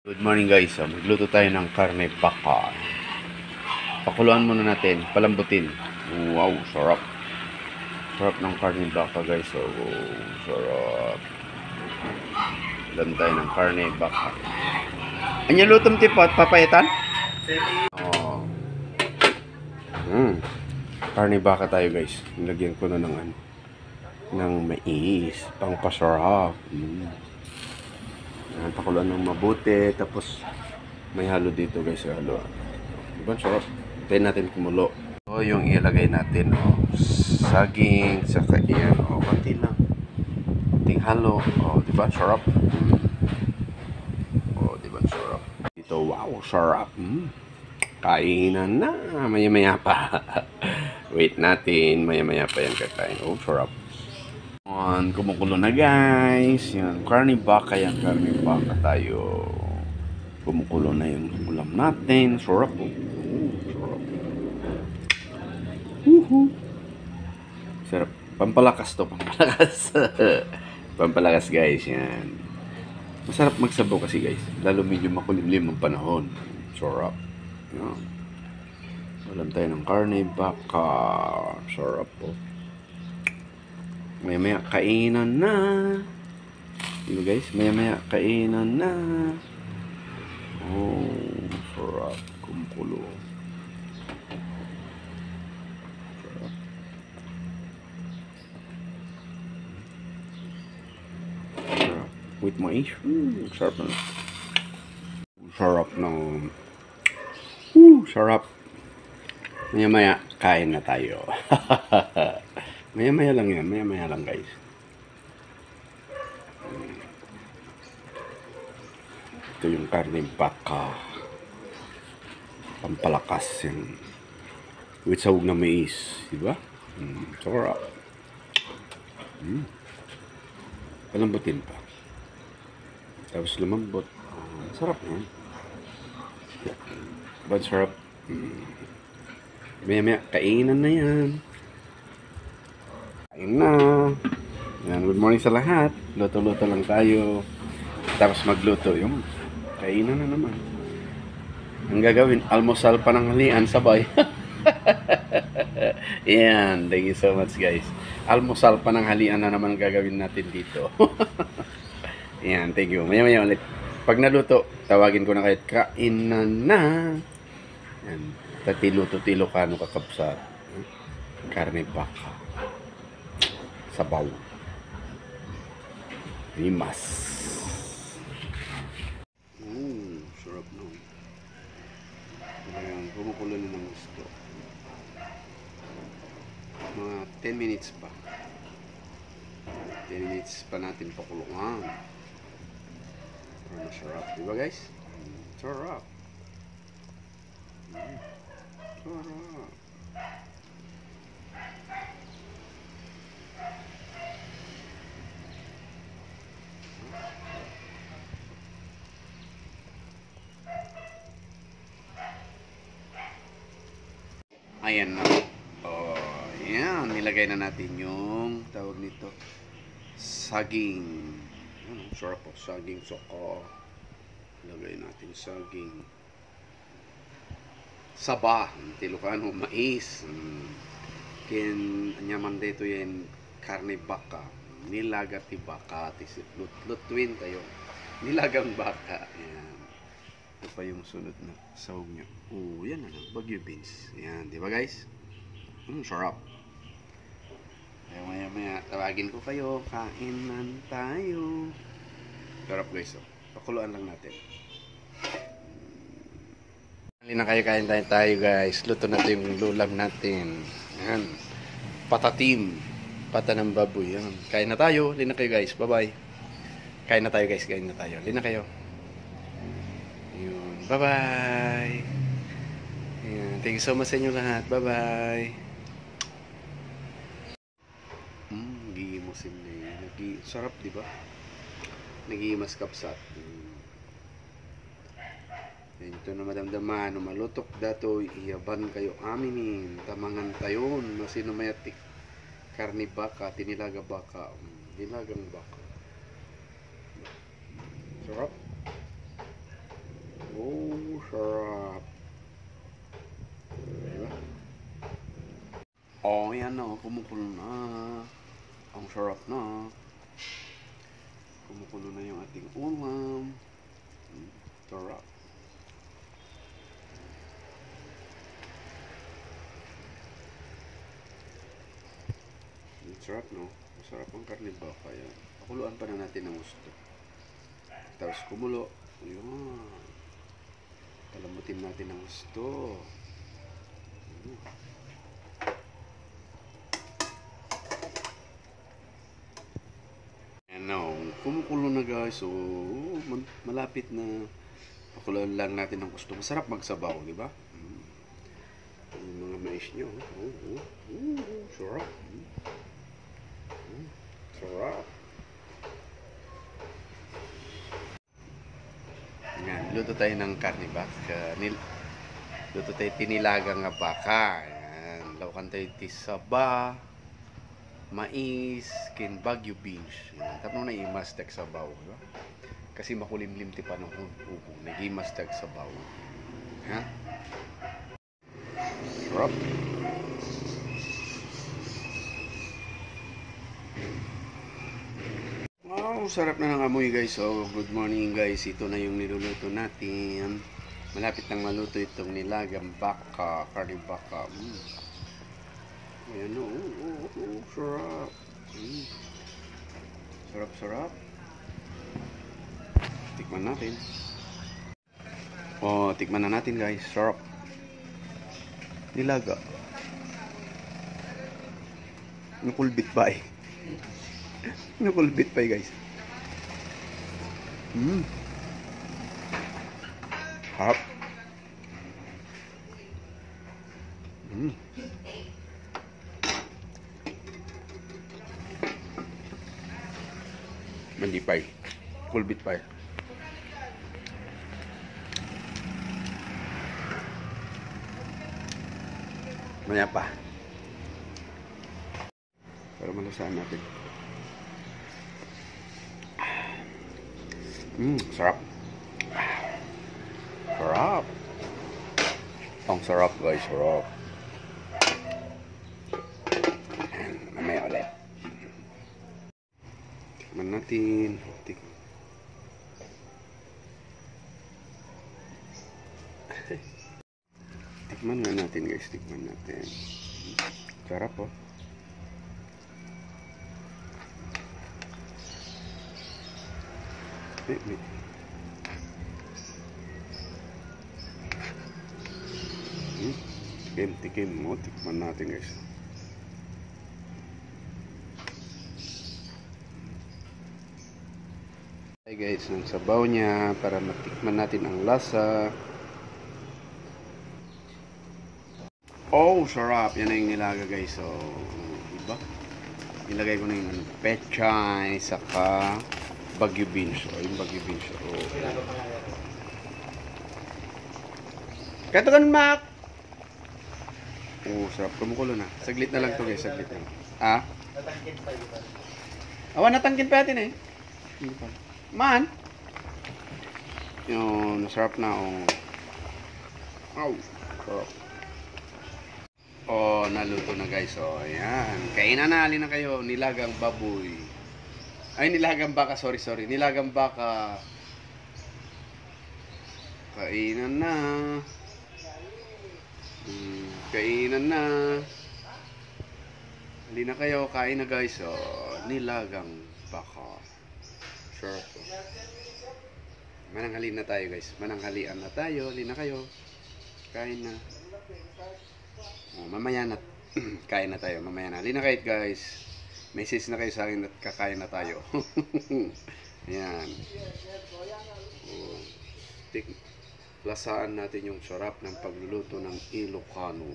Good morning guys. Magluto tayo ng karne baka. Pakuluan muna natin, palambutin. Wow, sarap. Sarap ng karne baka guys. Sarap. Ilan tayo ng karne baka. Anya lutom tipo at papayetan? Oh. Karne baka tayo guys. Nilagyan ko na ng mais, pang pasarap. Pakuluan ng mabuti, tapos may halo dito guys, halo. Diba sarap? Tayo natin kumulo. So yung ilagay natin, saging, saka yan, konti lang. Konting halo, diba sarap? Diba sarap? Ito, wow, sarap. Kainan na, maya-maya pa. Wait natin, maya-maya pa yan kakain. Sarap. Kumukulo na guys. Yan, karne baka yan, karne baka tayo. Kumukulo na yung ulam natin. Sarap po. Sarap. Sarap. Pampalakas to, pampalakas. Pampalakas guys, yan. Masarap magsabaw kasi guys. Lalo medyo makulimlim ang panahon. Sarap. Yan. Walang tayo ng karne baka. Sarap po. Maya-maya kainan na. Diba guys? Maya-maya kainan na. Sarap. Kumukulo. Sarap. Sarap. With mais. Sarap na. Sarap ng... sarap. Maya-maya kain na tayo. Maya-maya lang yan. Maya-maya lang guys. Ito yung karne baka. Pampalakas yan. With sahog na mais. Diba? Sarap. Palambutin pa. Tapos lumambot. Sarap yan. But sarap. Maya-maya kainan na yan. Ayun na. Yan, good morning sa lahat. Luto-luto lang tayo. Tapos magluto yung kainan na naman. Ang gagawin, almusal pa ng halian sabay. Yan, thank you so much guys. Almusal pa ng halian na naman ang gagawin natin dito. Yan, thank you. Maya-maya ulit. Pag naluto, tawagin ko na kahit kainan na. Yan, tatiluto-tilo ka ano kakapsat. Karne baka. Sabaw. Limas. Sarap no. Ayan, kumukulo na ng gusto. Mga 10 minutes pa. 10 minutes pa natin pakulungan. Masarap. Diba guys? Sarap. Sarap. Ayan na. Ayan. Nilagay na natin yung tawag nito. Saging. Sarap po. Saging soko. Nilagay natin saging. Saba. Tilukano. Mais. Anyaman dito yan. Karne baka. Nilaga ti baka. Lutwin tayo. Nilagang baka. Ayan. Ito pa yung sunod na sahog nyo. Yan na lang. Bagyo beans. Yan. Diba guys? Sarap. Kaya maya-maya, tawagin ko kayo. Kainan tayo. Sarap guys. Pakuluan lang natin. Halina kayo, kain tayo guys. Luto natin yung lulam natin. Yan. Patatim. Pata ng baboy. Yan. Kain na tayo. Halina kayo guys. Bye-bye. Kain na tayo guys. Kain na tayo. Halina kayo. Bye-bye. Thank you so much sa inyo lahat. Bye-bye. Gigimusin na yun. Sarap, di ba? Nagimas kapsat. Ito na madamdaman. Malutok dato. Iyaban kayo aminin. Tamangan tayon. Masino mayatik. Karni baka. Tinilaga baka. Nilagang baka. Sarap. Sarap. Diba? Oh, yan na. Kumukulo na. Ang sarap na. Kumukulo na yung ating ulam. Sarap. Sarap, no? Masarap ang karne baka yan. Pakuluan pa na natin ng gusto. Tapos kumulo. Yun. Palamutin natin ng gusto. Ano, kumukulo na guys. So, malapit na. Pakuluan lang natin ng gusto. Masarap magsabaw, di ba? Yung mga mais nyo. Sarap. Sarap. Yan, luto tayo ng karne baka. Luto tayo tinilagang nga baka. Yan, laukan tayo tisaba, mais, kin bagyo beans. Yan, tapos na imastek sabaw. Diba? Kasi makulimlim ti pa ng hubong. Nag-imastek sabaw. Yan. Sarap. Wow, sarap na ng amoy guys. So, good morning guys. Ito na yung niluluto natin. Malapit nang maluto itong nilagang baka, karne baka. Ayan o. Sarap. Sarap, sarap. Tikman natin. Oh, tikman na natin guys. Sarap. Nilaga. Nakulbit ba eh. Nakulbit pa guys. Harap. Malipay. Kulbit pa. Maya pa. Para malasaan natin. Sarap. Sarap. Ang sarap guys, sarap. Mamaya ulit. Tikman natin. Tikman nga natin guys, tikman natin. Sarap oh. Tikim mo, tikman natin guys. Hey guys, ang sabaw niya para matikman natin ang lasa. Oh, sarap. Yan na yung nilaga guys. So, diba? Nilagay ko na yung pechay, saka bagyo beans. O, yung bagyo beans. O. Kato kan, Mac! Oh, sarap. Kumukulo na. Saglit na lang to guys. Saglit na lang. Ah? Natangkin pa yun. Awan, natangkin pa natin eh. Man! Yun, sarap na. Oh. Ow! Sarap. Oh, naluto na guys. Oh, ayan. Kainan na. Alin na kayo. Nilagang baboy. Ay, nilagang baka. Sorry. Nilagang baka. Kainan na. Kainan na. Alin na kayo. Kain na guys. Oh, nilagang baka. Sure. Mananghalian na tayo guys. Mananghalian na tayo. Alin na kayo. Kain na. Oh, mamaya na kain na tayo, mamaya na. Halina kayo guys. Message na kayo sa akin at kakain na tayo. Ayan. Oh, lasaan natin yung sarap ng pagluluto ng Ilocano.